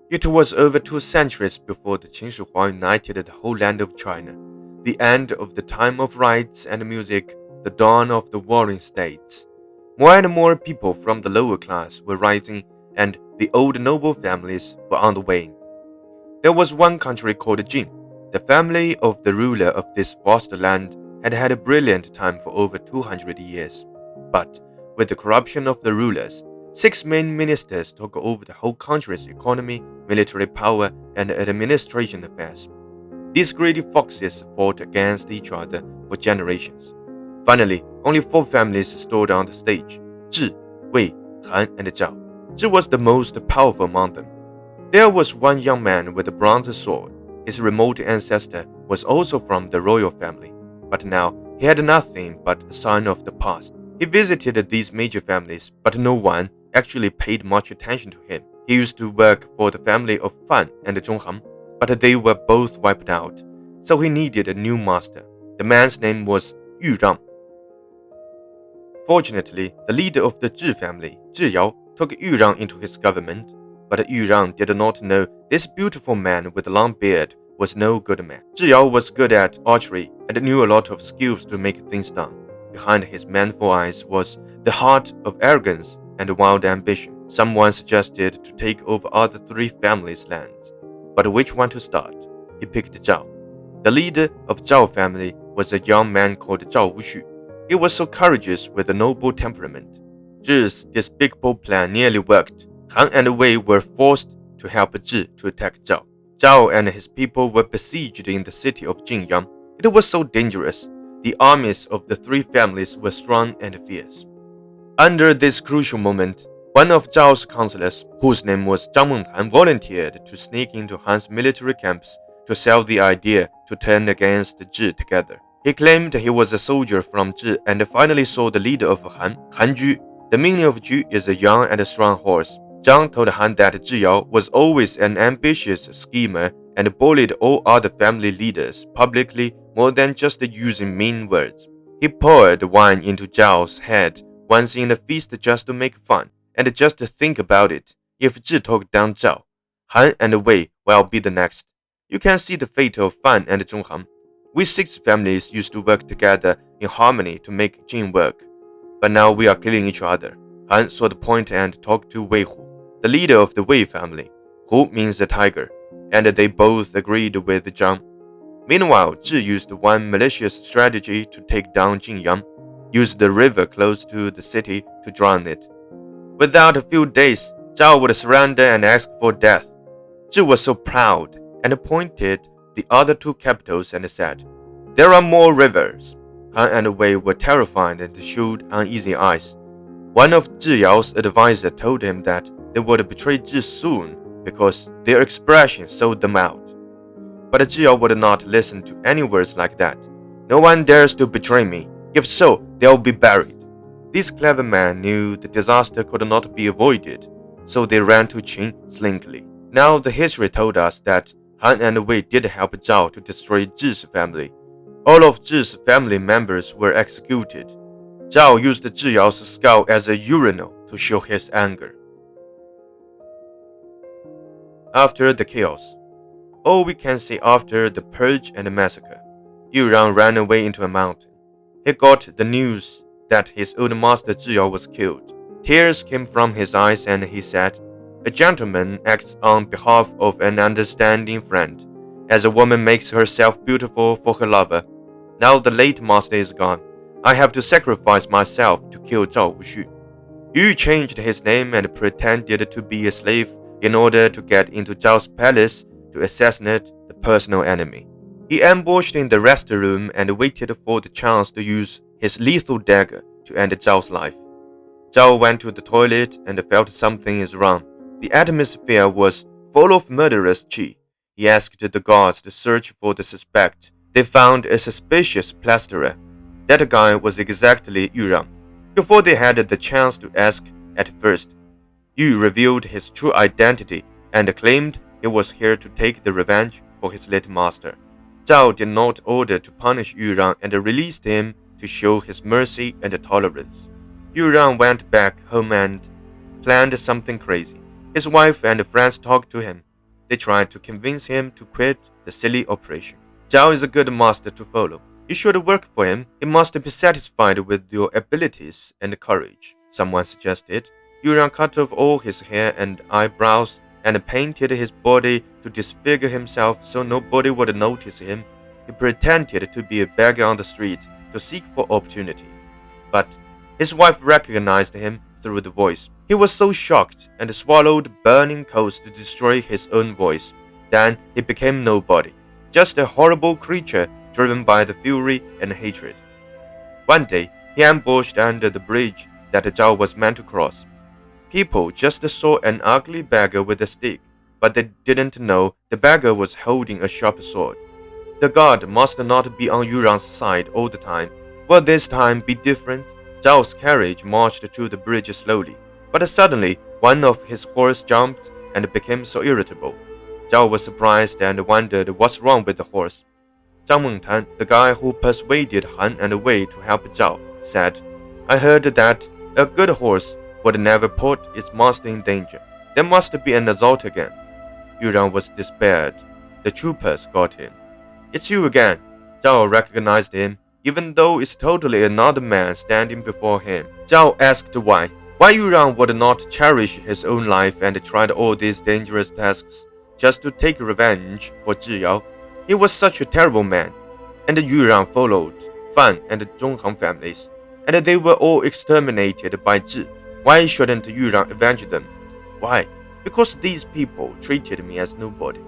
It was over 2 centuries before the ChineseHistory united the whole land of China, the end of the time of rights and music, the dawn of the warring states. More and more people from the lower class were rising, and the old noble families were on the wane. There was one country called Jin. The family of the ruler of this vast land had had a brilliant time for over 200 years. But with the corruption of the rulers, 6 main ministers took over the whole country's economy, military power, and administration affairs. These greedy foxes fought against each other for generations. Finally, only 4 families stood on the stage: Zhi, Wei, Han, and Zhao. Zhi was the most powerful among them. There was one young man with a bronze sword. His remote ancestor was also from the royal family, but now he had nothing but a sign of the past. He visited these major families, but no one actually paid much attention to him. He used to work for the family of Fan and Zhongham, but they were both wiped out, so he needed a new master. The man's name was Yu Rang. Fortunately, the leader of the Zhi family, Zhi Yao, took Yu Rang into his government, but Yu Rang did not know this beautiful man with a long beard was no good man. Zhi Yao was good at archery and knew a lot of skills to make things done. Behind his manful eyes was the heart of arrogance and wild ambition. Someone suggested to take over other 3 families' lands, but which one to start? He picked Zhao. The leader of Zhao family was a young man called Zhao Wuxu. He was so courageous with a noble temperament. Zhi's despicable plan nearly worked. Han and Wei were forced to help Zhi to attack Zhao. Zhao and his people were besieged in the city of Jinyang. It was so dangerous. The armies of the 3 families were strong and fierce. Under this crucial moment, one of Zhao's counselors, whose name was Zhang Mengtan, volunteered to sneak into Han's military camps to sell the idea to turn against Zhi together. He claimed he was a soldier from Zhi and finally saw the leader of Han, Han Ju. The meaning of Ju is a young and strong horse. Zhang told Han that Zhi Yao was always an ambitious schemer and bullied all other family leaders publicly more than just using mean words. He poured wine into Zhao's head once in a feast just to make fun, and just to think about it. If Zhi took down Zhao, Han and Wei will be the next. You can see the fate of Fan and Zhongham. We 6 families used to work together in harmony to make Jin work, but now we are killing each other. Han saw the point and talked to Wei Hu, the leader of the Wei family. Hu means the tiger, and they both agreed with Zhang. Meanwhile, Zhi used one malicious strategy to take down Jinyang, used the river close to the city to drown it. Without a few days, Zhao would surrender and ask for death. Zhi was so proud and pointed the other 2 capitals and said, "There are more rivers." Han and Wei were terrified and showed uneasy eyes. One of Zhi Yao's advisors told him that they would betray Zhi soon because their expression sold them out. But Zhi Yao would not listen to any words like that. "No one dares to betray me. If so, they'll be buried." This clever man knew the disaster could not be avoided, so they ran to Qin slinkily. Now the history told us that Han and Wei did help Zhao to destroy Zhi's family. All of Zhi's family members were executed. Zhao used Zhi Yao's skull as a urinal to show his anger. After the chaos. All we can say after the purge and massacre, Yu Rang ran away into a mountain. He got the news that his old master Zhi Yao was killed. Tears came from his eyes and he said, "A gentleman acts on behalf of an understanding friend, as a woman makes herself beautiful for her lover. Now the late master is gone. I have to sacrifice myself to kill Zhao Wuxu." Yu changed his name and pretended to be a slave in order to get into Zhao's palace to assassinate the personal enemy. He ambushed in the rest room and waited for the chance to use his lethal dagger to end Zhao's life. Zhao went to the toilet and felt something is wrong. The atmosphere was full of murderous qi. He asked the guards to search for the suspect. They found a suspicious plasterer. That guy was exactly Yu Rang. Before they had the chance to ask at first, Yu revealed his true identity and claimed he was here to take the revenge for his late master. Zhao did not order to punish Yu Rang and released him to show his mercy and tolerance. Yu Rang went back home and planned something crazy. His wife and friends talked to him, They tried to convince him to quit the silly operation. Zhao is a good master to follow. You should work for him. He must be satisfied with your abilities and courage, someone suggested. Yurang cut off all his hair and eyebrows and painted his body to disfigure himself so nobody would notice him. He pretended to be a beggar on the street to seek for opportunity. But his wife recognized him through the voice. He was so shocked and swallowed burning coals to destroy his own voice. Then he became nobody, just a horrible creature driven by the fury and hatred. One day, he ambushed under the bridge that Zhao was meant to cross. People just saw an ugly beggar with a stick, but they didn't know the beggar was holding a sharp sword. The god must not be on Yurang's side all the time. Will this time be different? Zhao's carriage marched to the bridge slowly, but suddenly one of his horse jumped and became so irritable. Zhao was surprised and wondered what's wrong with the horse. Zhang Mengtan, the guy who persuaded Han and Wei to help Zhao, said, I heard that a good horse would never put its master in danger. There must be an assault again. Yurang was despaired. The troopers got him. It's you again. Zhao recognized him, even though it's totally another man standing before him. Zhao asked why. Why Yurang would not cherish his own life and tried all these dangerous tasks just to take revenge for Zhiyao. He was such a terrible man. And Yurang followed Fan and the Zhonghang families, and they were all exterminated by Zhi. Why shouldn't Yurang avenge them? Why? Because these people treated me as nobody.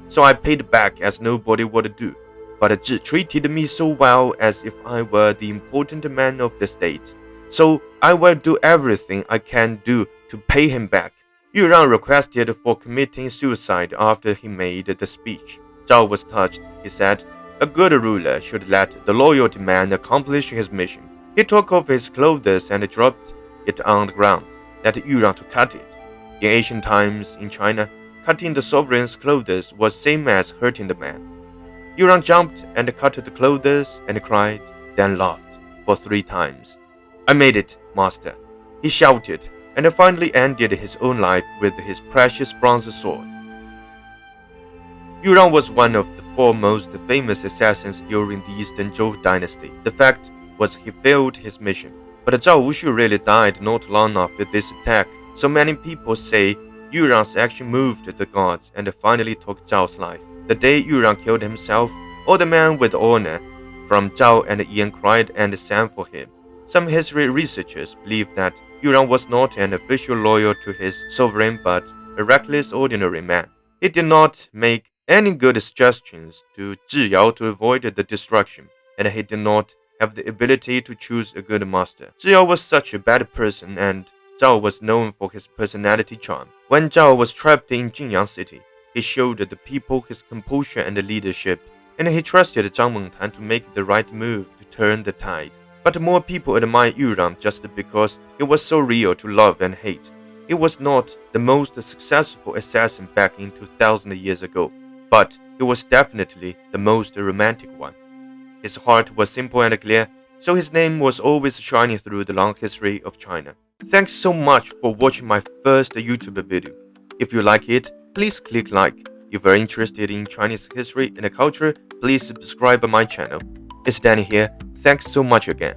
So I paid back as nobody would do. But Zhi treated me so well as if I were the important man of the state. So I will do everything I can do to pay him back. Yurang requested for committing suicide after he made the speech. Zhao was touched. He said, a good ruler should let the loyalty man accomplish his mission. He took off his clothes and dropped it on the ground, let Yurang to cut it. In ancient times in China, cutting the sovereign's clothes was same as hurting the man. Yurang jumped and cut the clothes and cried, then laughed for 3 times. I made it, master, he shouted, and finally ended his own life with his precious bronze sword. Yurang was one of the 4 most famous assassins during the Eastern Zhou dynasty. The fact was he failed his mission. But Zhao Wushu really died not long after this attack, so many people say Yurang's action moved the gods and finally took Zhao's life. The day Yurang killed himself, all the men with honor from Zhao and Yan cried and sang for him. Some history researchers believe that Yurang was not an official loyal to his sovereign but a reckless ordinary man. He did not make any good suggestions to Zhiyao to avoid the destruction, and he did not have the ability to choose a good master. Zhiyao was such a bad person, and Zhao was known for his personality charm. When Zhao was trapped in Jinyang city, he showed the people his composure and leadership, and he trusted Zhang Mengtan to make the right move to turn the tide. But more people admire Yurang just because he was so real to love and hate. He was not the most successful assassin back in 2000 years ago, but he was definitely the most romantic one. His heart was simple and clear, so his name was always shining through the long history of China. Thanks so much for watching my first YouTube video. If you like it, please click like. If you're interested in Chinese history and culture, please subscribe to my channel. It's Danny here. Thanks so much again.